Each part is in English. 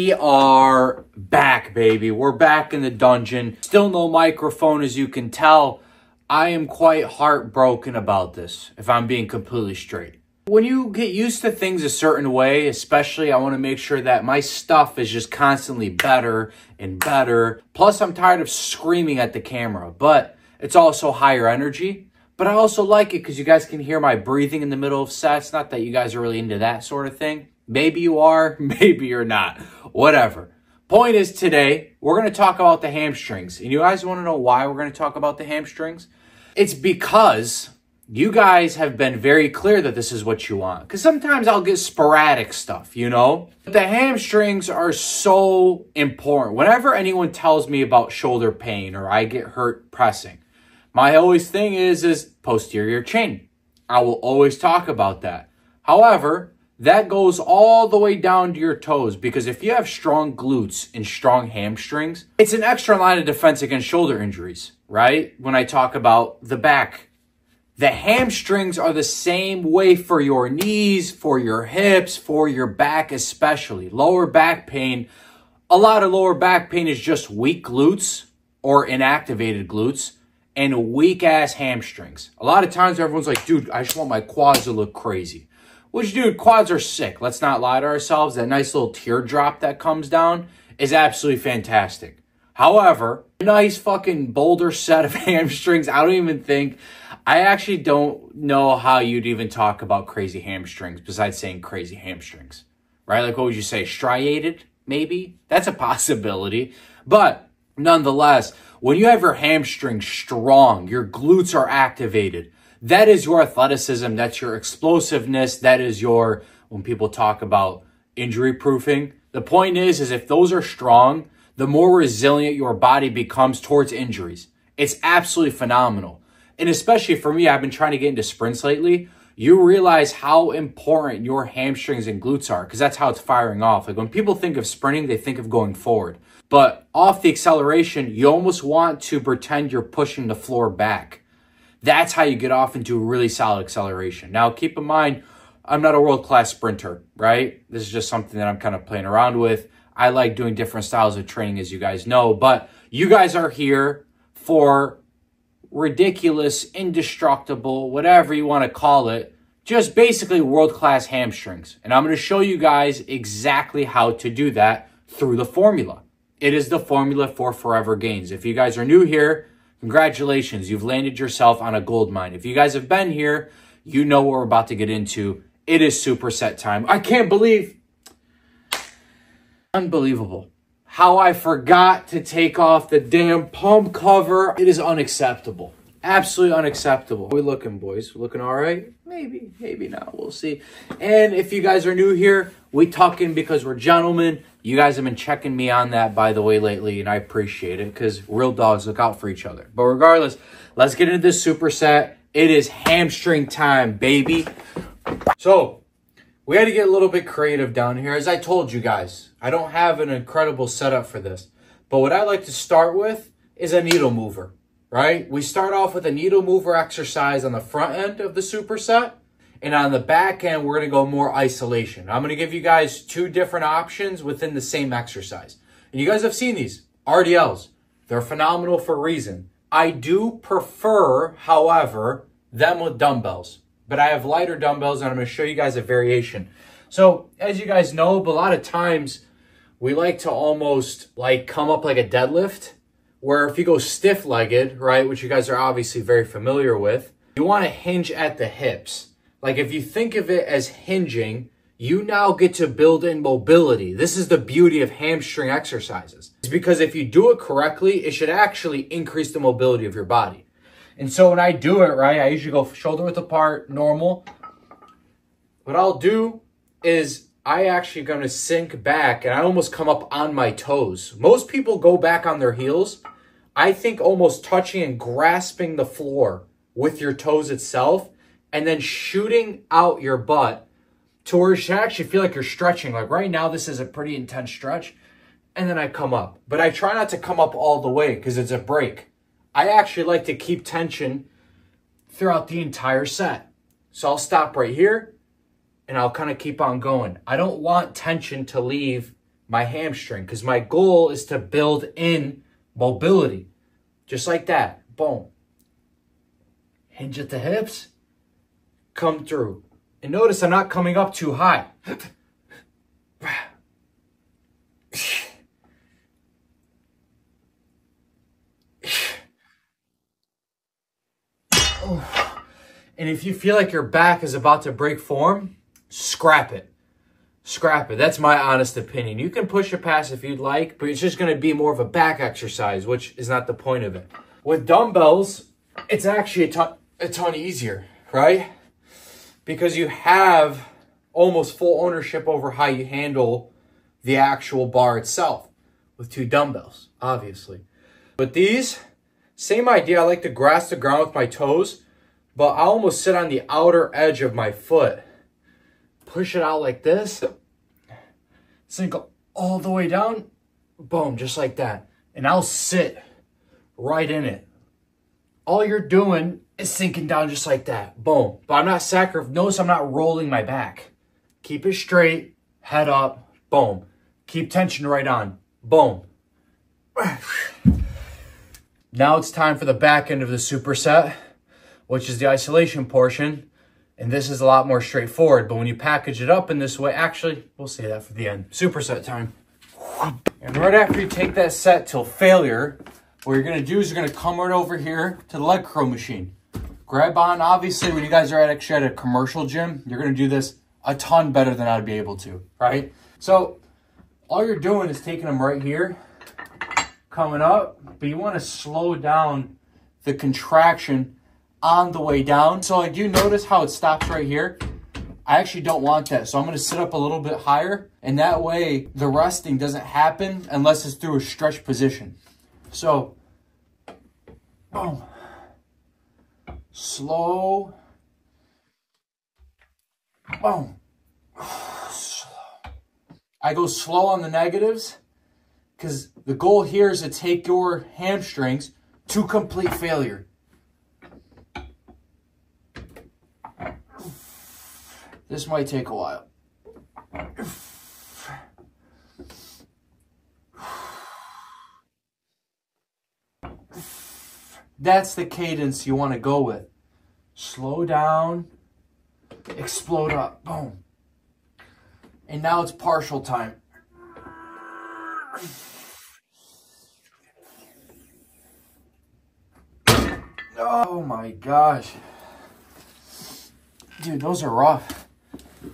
We are back, baby. We're back in the dungeon. Still no microphone, as you can tell. I am quite heartbroken about this, if I'm being completely straight. When you get used to things a certain way, especially I want to make sure that my stuff is just constantly better and better. Plus, I'm tired of screaming at the camera, but it's also higher energy. But I also like it because you guys can hear my breathing in the middle of sets. Not that you guys are really into that sort of thing. Maybe you are, maybe you're not. Whatever. Point is, today, we're going to talk about the hamstrings. And you guys want to know why we're going to talk about the hamstrings? It's because you guys have been very clear that this is what you want. Because sometimes I'll get sporadic stuff, you know? But the hamstrings are so important. Whenever anyone tells me about shoulder pain or I get hurt pressing, my always thing is posterior chain. I will always talk about that. However, that goes all the way down to your toes, because if you have strong glutes and strong hamstrings, it's an extra line of defense against shoulder injuries, right? When I talk about the back, the hamstrings are the same way for your knees, for your hips, for your back especially. Lower back pain, a lot of lower back pain is just weak glutes or inactivated glutes and weak ass hamstrings. A lot of times everyone's like, dude, I just want my quads to look crazy. Which, dude, quads are sick. Let's not lie to ourselves. That nice little teardrop that comes down is absolutely fantastic. However, a nice fucking boulder set of hamstrings, I actually don't know how you'd even talk about crazy hamstrings besides saying crazy hamstrings, right? Like, what would you say? Striated, maybe? That's a possibility. But nonetheless, when you have your hamstrings strong, your glutes are activated, that is your athleticism, that's your explosiveness, that is your, when people talk about injury proofing, the point is if those are strong, the more resilient your body becomes towards injuries. It's absolutely phenomenal. And especially for me, I've been trying to get into sprints lately. You realize how important your hamstrings and glutes are, because that's how it's firing off. Like when people think of sprinting, they think of going forward. But off the acceleration, you almost want to pretend you're pushing the floor back. That's how you get off into a really solid acceleration. Now, keep in mind, I'm not a world-class sprinter, right? This is just something that I'm kind of playing around with. I like doing different styles of training, as you guys know. But you guys are here for ridiculous, indestructible, whatever you want to call it, just basically world-class hamstrings. And I'm going to show you guys exactly how to do that through the formula. It is the formula for forever gains. If you guys are new here, congratulations, you've landed yourself on a gold mine. If you guys have been here, you know what we're about to get into. It is superset time. I can't believe, unbelievable, how I forgot to take off the damn pump cover. It is unacceptable. Absolutely unacceptable. How are we looking, boys? Looking all right? Maybe, maybe not. We'll see. And if you guys are new here, we tuck in because we're gentlemen. You guys have been checking me on that, by the way, lately, and I appreciate it because real dogs look out for each other. But regardless, let's get into this superset. It is hamstring time, baby. So we had to get a little bit creative down here. As I told you guys, I don't have an incredible setup for this. But what I like to start with is a needle mover, right? We start off with a needle mover exercise on the front end of the superset. And on the back end, we're going to go more isolation. I'm going to give you guys two different options within the same exercise. And you guys have seen these, RDLs. They're phenomenal for a reason. I do prefer, however, them with dumbbells. But I have lighter dumbbells, and I'm going to show you guys a variation. So, as you guys know, a lot of times, we like to almost like come up like a deadlift, where if you go stiff-legged, right, which you guys are obviously very familiar with, you want to hinge at the hips. Like if you think of it as hinging, you now get to build in mobility. This is the beauty of hamstring exercises. It's because if you do it correctly, it should actually increase the mobility of your body. And so when I do it, right, I usually go shoulder width apart, normal. What I'll do is I actually going to sink back and I almost come up on my toes. Most people go back on their heels. I think almost touching and grasping the floor with your toes itself and then shooting out your butt to where you should actually feel like you're stretching. Like right now, this is a pretty intense stretch. And then I come up. But I try not to come up all the way because it's a break. I actually like to keep tension throughout the entire set. So I'll stop right here and I'll kind of keep on going. I don't want tension to leave my hamstring, because my goal is to build in mobility. Just like that. Boom. Hinge at the hips. Come through. And notice I'm not coming up too high. And if you feel like your back is about to break form, scrap it. Scrap it. That's my honest opinion. You can push it past if you'd like, but it's just going to be more of a back exercise, which is not the point of it. With dumbbells, it's actually a ton easier, right? Because you have almost full ownership over how you handle the actual bar itself with 2 dumbbells, obviously. But these, same idea. I like to grasp the ground with my toes, but I almost sit on the outer edge of my foot. Push it out like this. Sink all the way down. Boom, just like that. And I'll sit right in it. All you're doing is sinking down just like that. Boom. But I'm not notice I'm not rolling my back. Keep it straight. Head up. Boom. Keep tension right on. Boom. Now it's time for the back end of the superset, which is the isolation portion. And this is a lot more straightforward. But when you package it up in this way, actually, we'll say that for the end. Superset time. And right after you take that set till failure, what you're going to do is you're going to come right over here to the leg curl machine. Grab on. Obviously, when you guys are actually at a commercial gym, you're going to do this a ton better than I'd be able to, right? So all you're doing is taking them right here, coming up, but you want to slow down the contraction on the way down. So like, do you notice how it stops right here? I actually don't want that. So I'm going to sit up a little bit higher, and that way the resting doesn't happen unless it's through a stretch position. So, boom. Slow. Boom. Slow. I go slow on the negatives because the goal here is to take your hamstrings to complete failure. This might take a while. That's the cadence you want to go with. Slow down, explode up, boom. And now it's partial time. Oh my gosh. Dude, those are rough.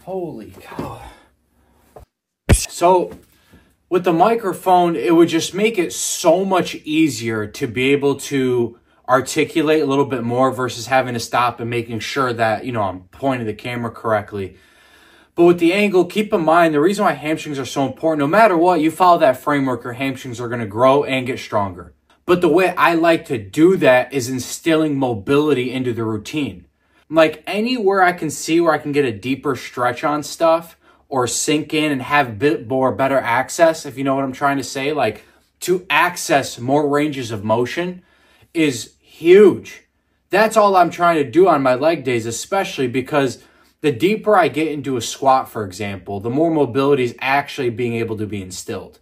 Holy cow. So with the microphone, it would just make it so much easier to be able to articulate a little bit more versus having to stop and making sure that, you know, I'm pointing the camera correctly. But with the angle, keep in mind, the reason why hamstrings are so important, no matter what, you follow that framework, your hamstrings are going to grow and get stronger. But the way I like to do that is instilling mobility into the routine. Like anywhere I can see where I can get a deeper stretch on stuff or sink in and have a bit more better access, if you know what I'm trying to say, like to access more ranges of motion is huge. That's all I'm trying to do on my leg days, especially because the deeper I get into a squat, for example, the more mobility is actually being able to be instilled.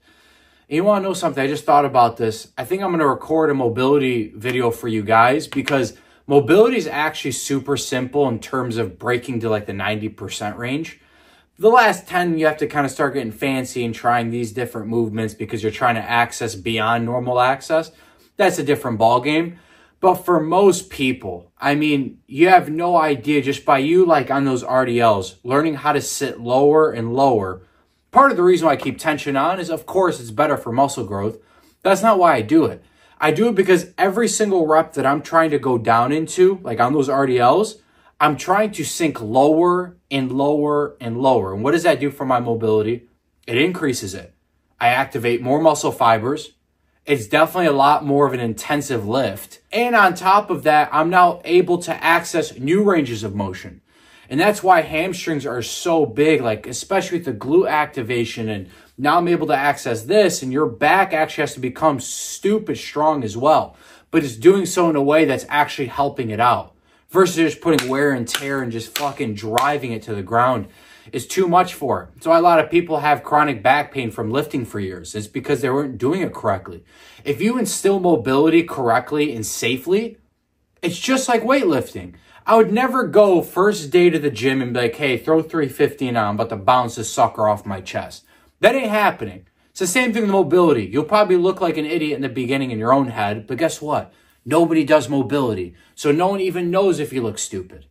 And you want to know something? I just thought about this. I think I'm going to record a mobility video for you guys because mobility is actually super simple in terms of breaking to like the 90% range. The last 10, you have to kind of start getting fancy and trying these different movements because you're trying to access beyond normal access. That's a different ballgame. But for most people, I mean, you have no idea just by you like on those RDLs, learning how to sit lower and lower. Part of the reason why I keep tension on is, of course, it's better for muscle growth. That's not why I do it. I do it because every single rep that I'm trying to go down into, like on those RDLs, I'm trying to sink lower and lower and lower. And what does that do for my mobility? It increases it. I activate more muscle fibers. It's definitely a lot more of an intensive lift. And on top of that, I'm now able to access new ranges of motion. And that's why hamstrings are so big, like especially with the glute activation. And now I'm able to access this, and your back actually has to become stupid strong as well. But it's doing so in a way that's actually helping it out versus just putting wear and tear and just fucking driving it to the ground. is too much for it. That's why a lot of people have chronic back pain from lifting for years. It's because they weren't doing it correctly. If you instill mobility correctly and safely, it's just like weightlifting. I would never go first day to the gym and be like, hey, throw 350 now. I'm about to bounce this sucker off my chest. That ain't happening. It's the same thing with mobility. You'll probably look like an idiot in the beginning in your own head, but guess what? Nobody does mobility. So no one even knows if you look stupid.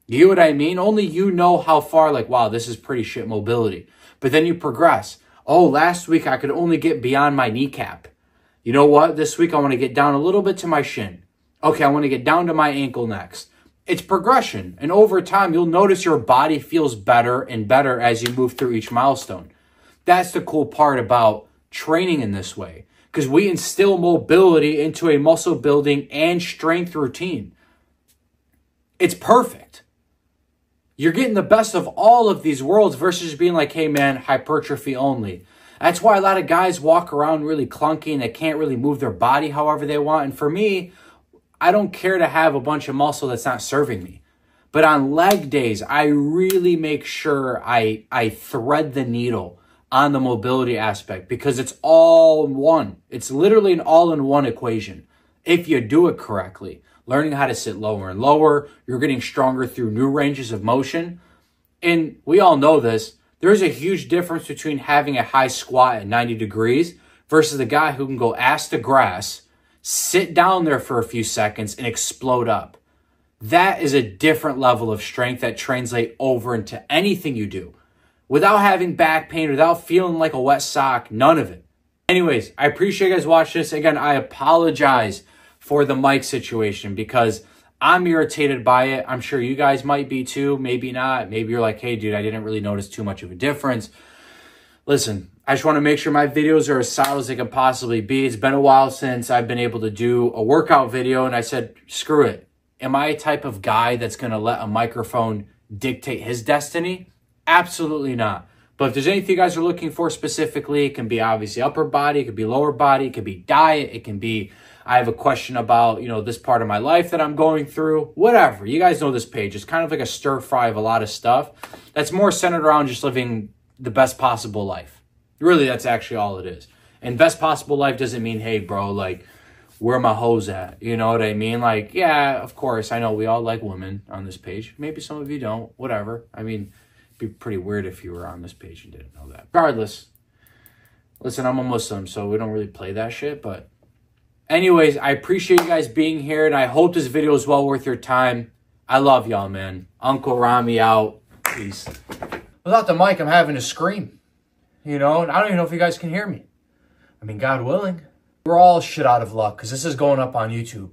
You know what I mean? Only you know how far, like, wow, this is pretty shit mobility. But then you progress. Oh, last week I could only get beyond my kneecap. You know what? This week I want to get down a little bit to my shin. Okay, I want to get down to my ankle next. It's progression. And over time, you'll notice your body feels better and better as you move through each milestone. That's the cool part about training in this way, because we instill mobility into a muscle building and strength routine. It's perfect. You're getting the best of all of these worlds versus being like, hey man, hypertrophy only. That's why a lot of guys walk around really clunky and they can't really move their body however they want. And for me, I don't care to have a bunch of muscle that's not serving me. But on leg days, I really make sure I thread the needle on the mobility aspect, because it's all in one. It's literally an all-in-one equation. If you do it correctly, learning how to sit lower and lower, you're getting stronger through new ranges of motion. And we all know this. There's a huge difference between having a high squat at 90 degrees versus the guy who can go ass to grass, sit down there for a few seconds and explode up. That is a different level of strength that translates over into anything you do. Without having back pain, without feeling like a wet sock, none of it. Anyways, I appreciate you guys watching this. Again, I apologize for the mic situation because I'm irritated by it. I'm sure you guys might be too, maybe not. Maybe you're like, hey dude, I didn't really notice too much of a difference. Listen, I just want to make sure my videos are as solid as they can possibly be. It's been a while since I've been able to do a workout video, and I said, screw it. Am I a type of guy that's going to let a microphone dictate his destiny? Absolutely not. But if there's anything you guys are looking for specifically, it can be obviously upper body, it could be lower body, it could be diet, it can be, I have a question about, this part of my life that I'm going through, whatever. You guys know this page. It's kind of like a stir fry of a lot of stuff that's more centered around just living the best possible life. Really, that's actually all it is. And best possible life doesn't mean, hey, bro, like, where my hoes at? You know what I mean? Like, yeah, of course, I know we all like women on this page. Maybe some of you don't, whatever. I mean, it'd be pretty weird if you were on this page and didn't know that. Regardless, listen, I'm a Muslim, so we don't really play that shit. But anyways, I appreciate you guys being here, and I hope this video is well worth your time. I love y'all, man. Uncle Rami out. Peace. Without the mic, I'm having to scream. And I don't even know if you guys can hear me. I mean, God willing. We're all shit out of luck because this is going up on YouTube.